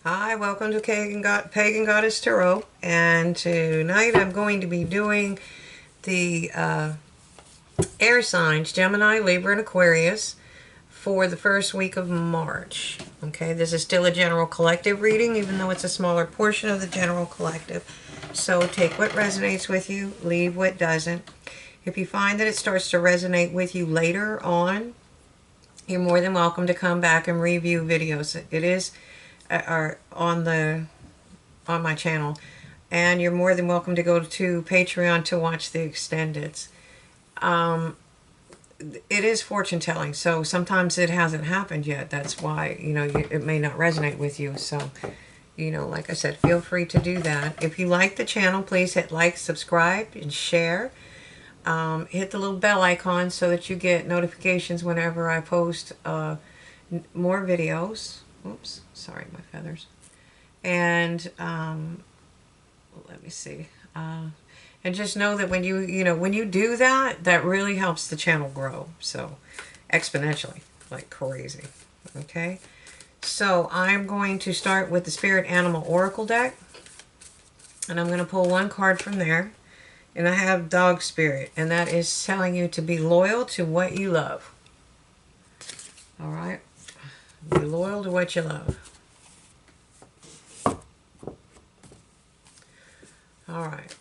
Hi, welcome to Pagan Goddess Tarot, and tonight I'm going to be doing the air signs, Gemini, Libra, and Aquarius, for the first week of March. Okay, this is still a general collective reading, even though it's a smaller portion of the general collective. So take what resonates with you, leave what doesn't. If you find that it starts to resonate with you later on, you're more than welcome to come back and review videos. It is are on my channel, and you're more than welcome to go to Patreon to watch the extendeds. It is fortune telling, so sometimes it hasn't happened yet. That's why it may not resonate with you. So like I said, feel free to do that. If you like the channel, please hit like, subscribe, and share. Hit the little bell icon so that you get notifications whenever I post more videos. Oops, sorry, my feathers. And let me see. And just know that when you do that, that really helps the channel grow. So exponentially, like crazy. Okay. So I'm going to start with the Spirit Animal Oracle deck, and I'm going to pull one card from there. And I have Dog Spirit, and that is telling you to be loyal to what you love. All right. Be loyal to what you love. All right.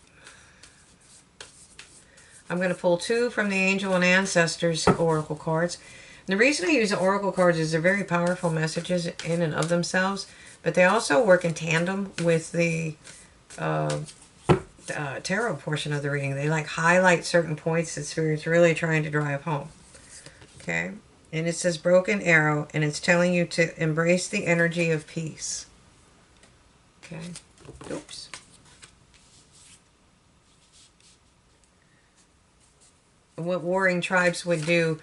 I'm going to pull two from the Angel and Ancestors Oracle cards. And the reason I use the Oracle cards is they're very powerful messages in and of themselves, but they also work in tandem with the tarot portion of the reading. They like highlight certain points that Spirit's really trying to drive home. Okay? And it says Broken Arrow, and it's telling you to embrace the energy of peace. Okay. Oops. What warring tribes would do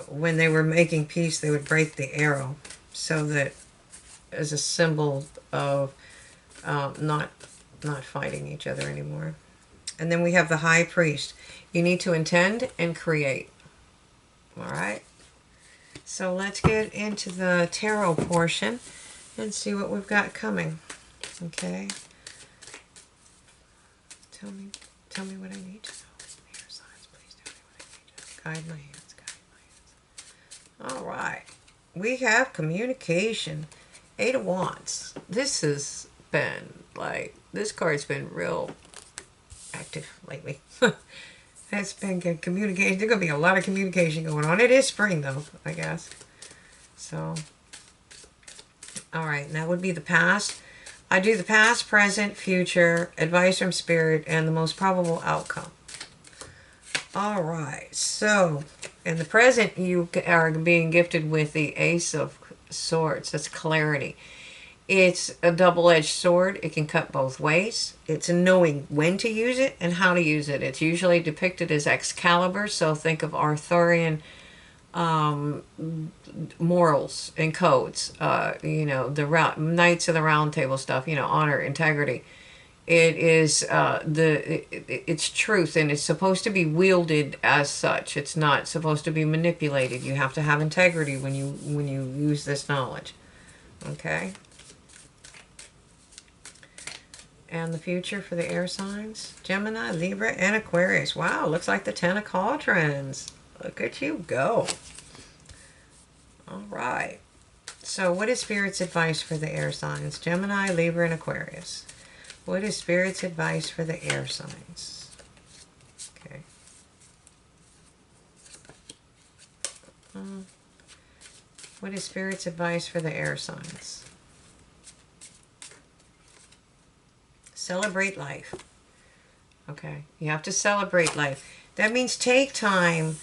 when they were making peace, they would break the arrow, so that as a symbol of not fighting each other anymore. And then we have the High Priest. You need to intend and create. All right. So let's get into the tarot portion and see what we've got coming. Okay. Tell me what I need to know. Air signs, please tell me what I need to know. Guide my hands, guide my hands. All right. We have communication. Eight of Wands. This has been like, this card's been real active lately. That's been good communication. There's going to be a lot of communication going on. It is spring, though, I guess. So, all right. And that would be the past. I do the past, present, future, advice from Spirit, and the most probable outcome. All right. So, in the present, you are being gifted with the Ace of Swords. That's clarity. It's a double-edged sword. It can cut both ways. It's knowing when to use it and how to use it. It's usually depicted as Excalibur, so think of Arthurian morals and codes. The Knights of the Round Table stuff. Honor, integrity. It is it's truth, and it's supposed to be wielded as such. It's not supposed to be manipulated. You have to have integrity when you use this knowledge. Okay. And the future for the air signs, Gemini, Libra, and Aquarius. Wow, looks like the Ten of Cauldrons. Look at you go. All right. So what is Spirit's advice for the air signs, Gemini, Libra, and Aquarius? What is Spirit's advice for the air signs? Okay. What is Spirit's advice for the air signs? Celebrate life. Okay. You have to celebrate life. That means take time.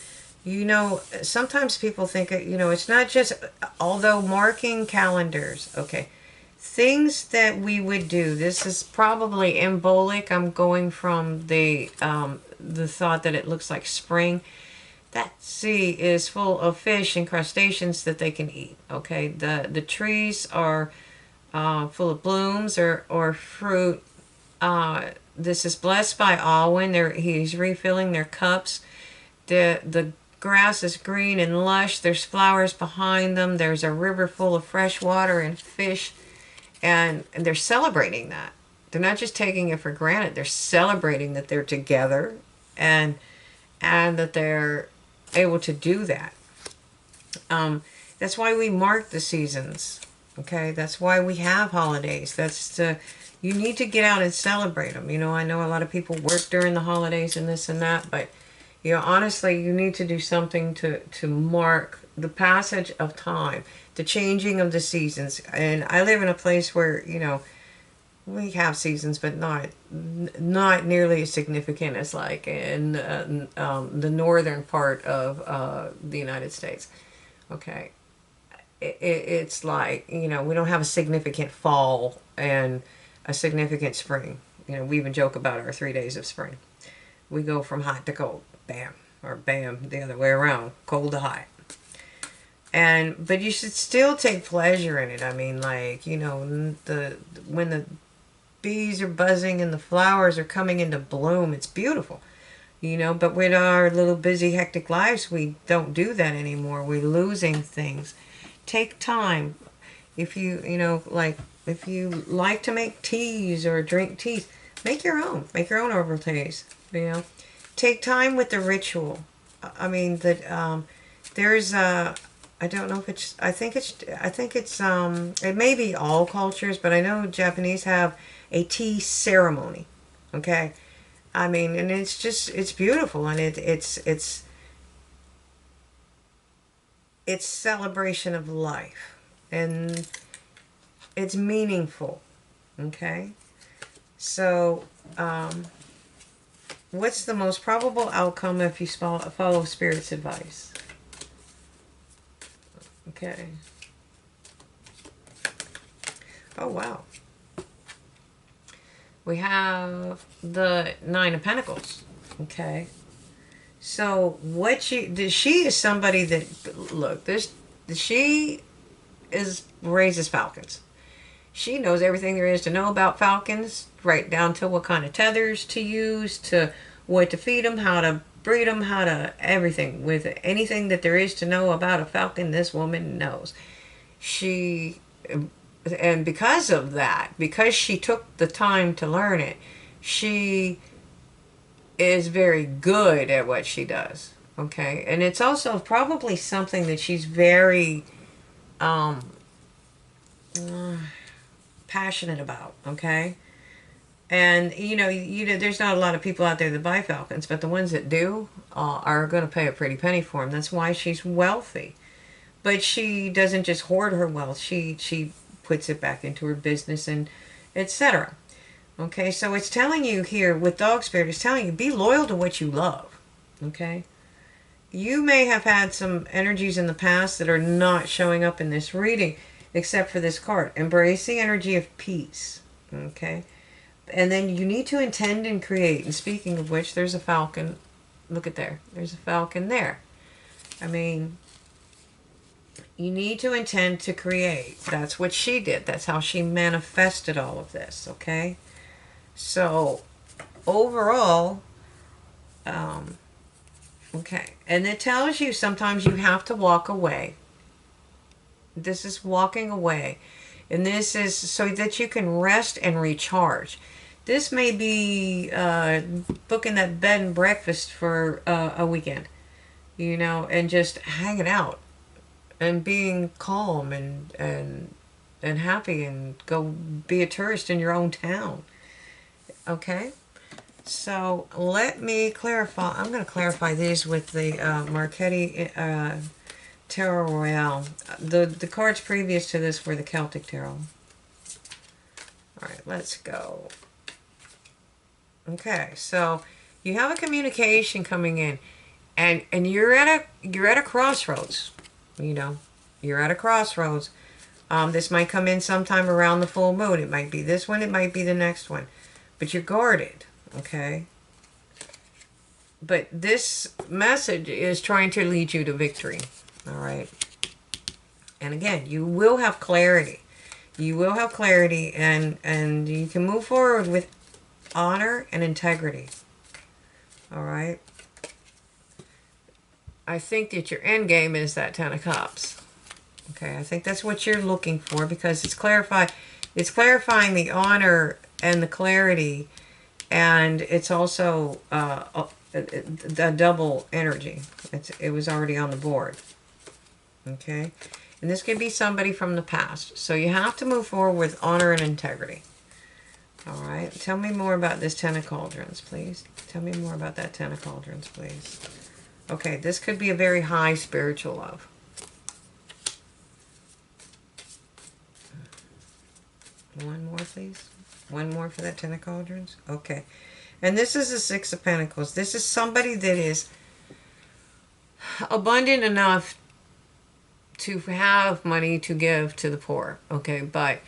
Sometimes people think, it's not just, although marking calendars, okay, things that we would do. This is probably embolic. I'm going from the thought that it looks like spring. That sea is full of fish and crustaceans that they can eat. Okay. The trees are full of blooms or fruit. This is blessed by all when he's refilling their cups. The grass is green and lush. There's flowers behind them. There's a river full of fresh water and fish. And they're celebrating that. They're not just taking it for granted. They're celebrating that they're together and that they're able to do that. That's why we mark the seasons. Okay, that's why we have holidays. You need to get out and celebrate them. You know, I know a lot of people work during the holidays and this and that, but you know, honestly, you need to do something to mark the passage of time, the changing of the seasons. And I live in a place where, you know, we have seasons, but not nearly as significant as like in the northern part of the United States. Okay, it's like, you know, we don't have a significant fall and a significant spring. You know, we even joke about our 3 days of spring. We go from hot to cold, bam, or bam, the other way around, cold to hot. But you should still take pleasure in it. I mean, like, you know, when the bees are buzzing and the flowers are coming into bloom, it's beautiful, you know. But with our little busy, hectic lives, we don't do that anymore. We're losing things. Take time. If you like to make teas or drink teas, make your own herbal teas, you know. Take time with the ritual. I mean, there's I don't know if it's, I think it's it may be all cultures, but I know Japanese have a tea ceremony. Okay. I mean, and it's beautiful, and it's celebration of life, and it's meaningful. Okay. So, what's the most probable outcome if you follow Spirit's advice? Okay. Oh, wow. We have the Nine of Pentacles. Okay. So she is somebody that, look, she raises falcons. She knows everything there is to know about falcons, right down to what kind of tethers to use, to what to feed them, how to breed them, how to everything. With anything that there is to know about a falcon, this woman knows. And because of that, because she took the time to learn it, she is very good at what she does. Okay, and it's also probably something that she's very passionate about. Okay. And, you know, there's not a lot of people out there that buy falcons, but the ones that do are going to pay a pretty penny for them. That's why she's wealthy. But she doesn't just hoard her wealth. She puts it back into her business and etc. Okay, so it's telling you here with Dog Spirit, it's telling you, be loyal to what you love. Okay? You may have had some energies in the past that are not showing up in this reading, except for this card. Embrace the energy of peace. Okay? And then you need to intend and create. And speaking of which, there's a falcon. Look at there. There's a falcon there. I mean, you need to intend to create. That's what she did. That's how she manifested all of this. Okay? So, overall, okay. And it tells you sometimes you have to walk away. This is walking away. And this is so that you can rest and recharge. This may be booking that bed and breakfast for a weekend, you know, and just hanging out and being calm and happy, and go be a tourist in your own town. Okay? So let me clarify. I'm going to clarify these with the Marchetti Tarot Royale. The cards previous to this were the Celtic Tarot. All right, let's go. Okay, so you have a communication coming in, and you're at a crossroads. You know, you're at a crossroads. This might come in sometime around the full moon. It might be this one. It might be the next one. But you're guarded. Okay. But this message is trying to lead you to victory. All right. And again, you will have clarity. You will have clarity, and you can move forward with honor and integrity. All right. I think that your end game is that Ten of Cups. Okay, I think that's what you're looking for, because it's clarifying the honor and the clarity, and it's also a double energy. It was already on the board. Okay, and this could be somebody from the past. So you have to move forward with honor and integrity. All right, tell me more about this Ten of Cauldrons, please. Tell me more about that Ten of Cauldrons, please. Okay, this could be a very high spiritual love. One more, please. One more for that Ten of Cauldrons. Okay. And this is the Six of Pentacles. This is somebody that is abundant enough to have money to give to the poor. Okay, but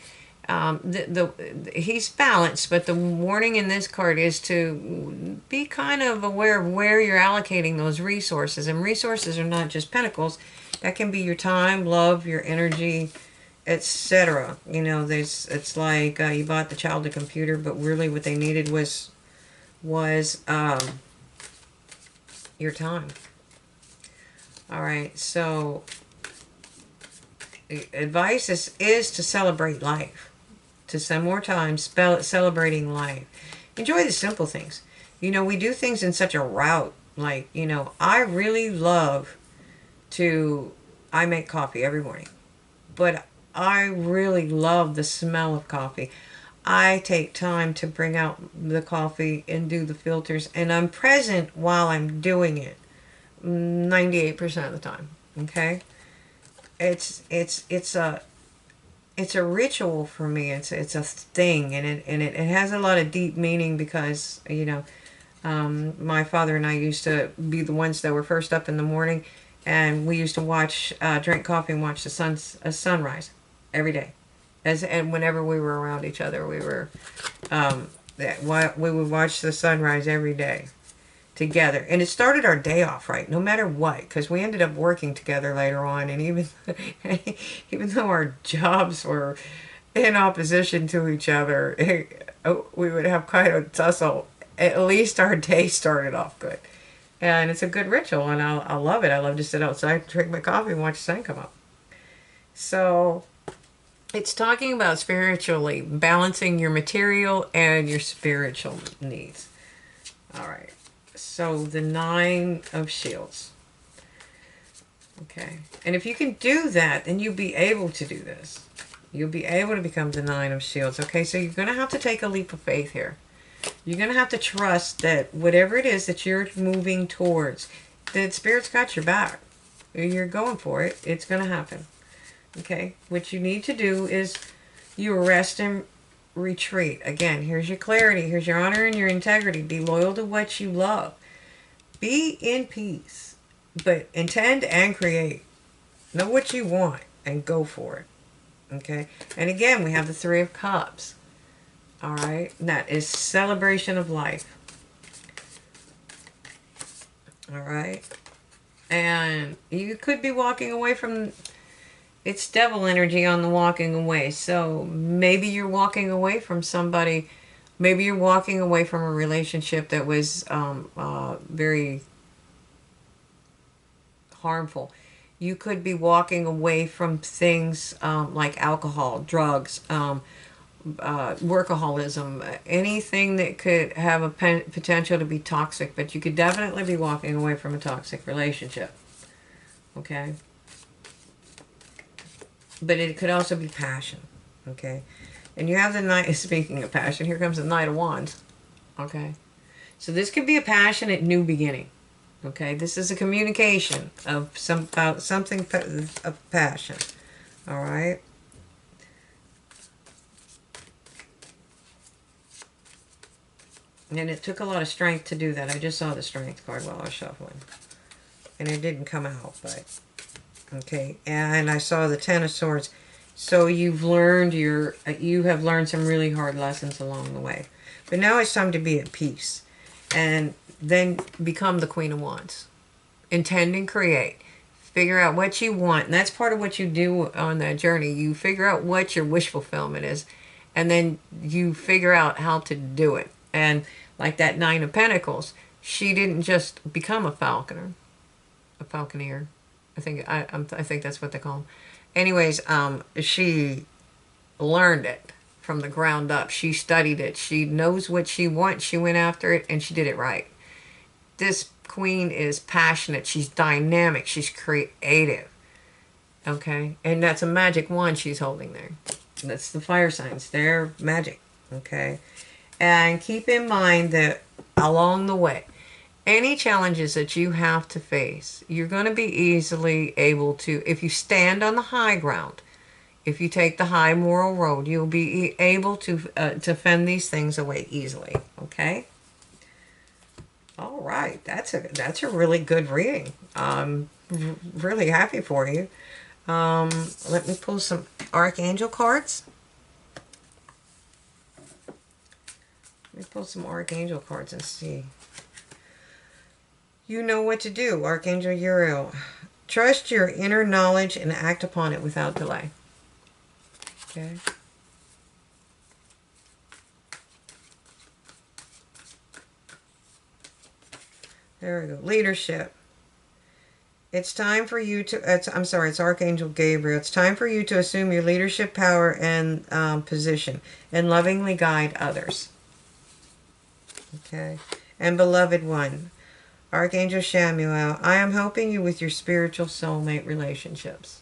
he's balanced, but the warning in this card is to be kind of aware of where you're allocating those resources. And resources are not just pentacles. That can be your time, love, your energy, etc. You know, it's like you bought the child a computer, but really what they needed was your time. All right, so advice is to celebrate life, to spend more time celebrating life. Enjoy the simple things. You know, we do things in such a route. Like, you know, I really love I make coffee every morning, but I really love the smell of coffee. I take time to bring out the coffee and do the filters, and I'm present while I'm doing it 98% of the time. Okay? It's a ritual for me. It's a thing, and it has a lot of deep meaning, because, you know, my father and I used to be the ones that were first up in the morning, and we used to drink coffee and watch the sunrise every day. And whenever we were around each other, we would watch the sunrise every day together. And it started our day off right, no matter what, because we ended up working together later on. And even though our jobs were in opposition to each other, we would have quite a tussle. At least our day started off good. And it's a good ritual, and I love it. I love to sit outside, drink my coffee, and watch the sun come up. So it's talking about spiritually balancing your material and your spiritual needs. All right. So the Nine of Shields. Okay. And if you can do that, then you'll be able to do this. You'll be able to become the Nine of Shields. Okay. So you're going to have to take a leap of faith here. You're going to have to trust that whatever it is that you're moving towards, that Spirit's got your back. You're going for it. It's going to happen. Okay, what you need to do is you arrest and retreat. Again, here's your clarity. Here's your honor and your integrity. Be loyal to what you love. Be in peace, but intend and create. Know what you want and go for it. Okay, and again, we have the Three of Cups. All right, and that is celebration of life. All right, and you could be walking away from... It's devil energy on the walking away. So maybe you're walking away from somebody. Maybe you're walking away from a relationship that was very harmful. You could be walking away from things like alcohol, drugs, workaholism, anything that could have a potential to be toxic. But you could definitely be walking away from a toxic relationship. Okay? But it could also be passion, okay? And you have the Knight, speaking of passion, here comes the Knight of Wands, okay? So this could be a passionate new beginning, okay? This is a communication of something of passion, all right? And it took a lot of strength to do that. I just saw the Strength card while I was shuffling. And it didn't come out, but... Okay, and I saw the Ten of Swords. So you have learned some really hard lessons along the way. But now it's time to be at peace. And then become the Queen of Wands. Intend and create. Figure out what you want. And that's part of what you do on that journey. You figure out what your wish fulfillment is. And then you figure out how to do it. And like that Nine of Pentacles, she didn't just become a falconer. a falconer. I think that's what they call them. Anyways, she learned it from the ground up. She studied it. She knows what she wants. She went after it, and she did it right. This queen is passionate. She's dynamic. She's creative. Okay, and that's a magic wand she's holding there. That's the fire signs. They're magic. Okay, and keep in mind that along the way, any challenges that you have to face, you're going to be easily able to, if you stand on the high ground, if you take the high moral road, you'll be able to fend these things away easily. Okay. All right, that's a really good reading. I'm really happy for you. Let me pull some Archangel cards. Let me pull some Archangel cards and see. You know what to do, Archangel Uriel. Trust your inner knowledge and act upon it without delay. Okay. There we go. Leadership. It's time for you to, it's Archangel Gabriel. It's time for you to assume your leadership power and position and lovingly guide others. Okay. And beloved one, Archangel Chamuel, I am helping you with your spiritual soulmate relationships.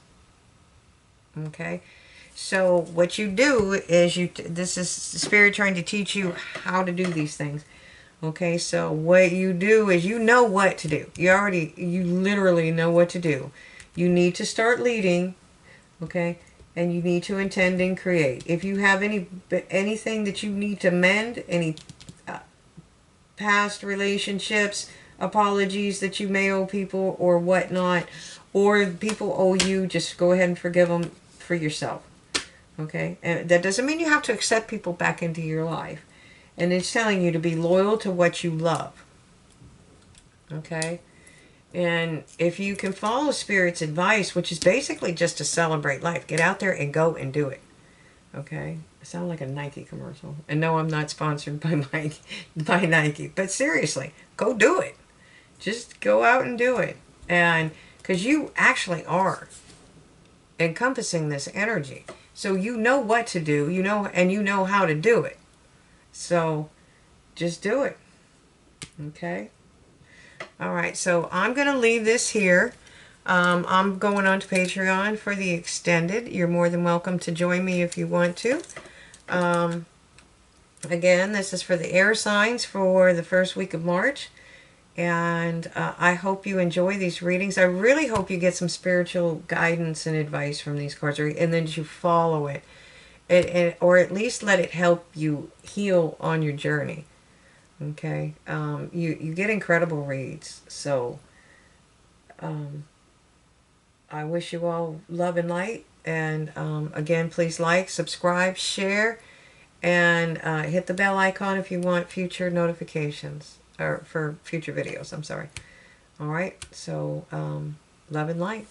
Okay. So what you do is this is Spirit trying to teach you how to do these things. Okay, so what you do is you know what to do. You literally know what to do. You need to start leading, okay, and you need to intend and create. If you have anything that you need to mend, any past relationships, apologies that you may owe people or whatnot, or people owe you, just go ahead and forgive them for yourself, okay? And that doesn't mean you have to accept people back into your life. And it's telling you to be loyal to what you love. Okay? And if you can follow Spirit's advice, which is basically just to celebrate life, get out there and go and do it. Okay? I sound like a Nike commercial. And no, I'm not sponsored by Nike. But seriously, go do it. Just go out and do it. And because you actually are encompassing this energy. So you know what to do, and you know how to do it. So just do it. Okay. All right. So I'm going to leave this here. I'm going on to Patreon for the extended. You're more than welcome to join me if you want to. Again, this is for the air signs for the first week of March. And I hope you enjoy these readings. I really hope you get some spiritual guidance and advice from these cards, and then you follow it. Or at least let it help you heal on your journey. Okay, you get incredible reads. So I wish you all love and light. And again, please like, subscribe, share, and hit the bell icon if you want future notifications or for future videos. I'm sorry. All right. So love and light.